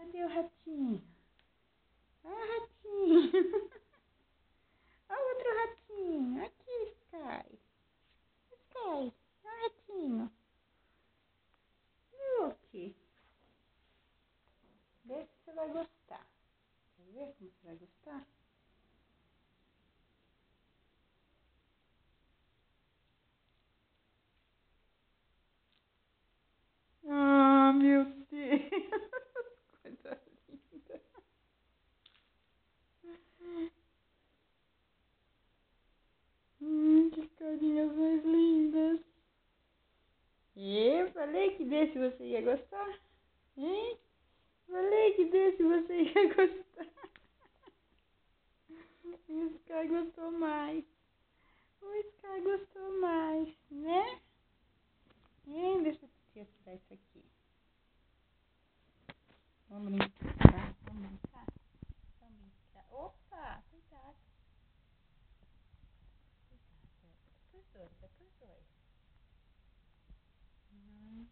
Cadê o ratinho? Ah, ratinho. Olha o outro ratinho. Aqui, Sky. Sky. Olha o ratinho. Look. Vê se você vai gostar. Quer ver como você vai gostar? Ah, meu Deus. Coisa linda. Que carinhas mais lindas. Eu falei que desse você ia gostar. Hein? Falei que desse você ia gostar. O Sky gostou mais. O Sky gostou mais, né? Deixa eu tirar isso aqui. Vamos brincar, tá? Vamos brincar? Vamos brincar. Opa, cuidado. Cuidado. É por dois. Uhum.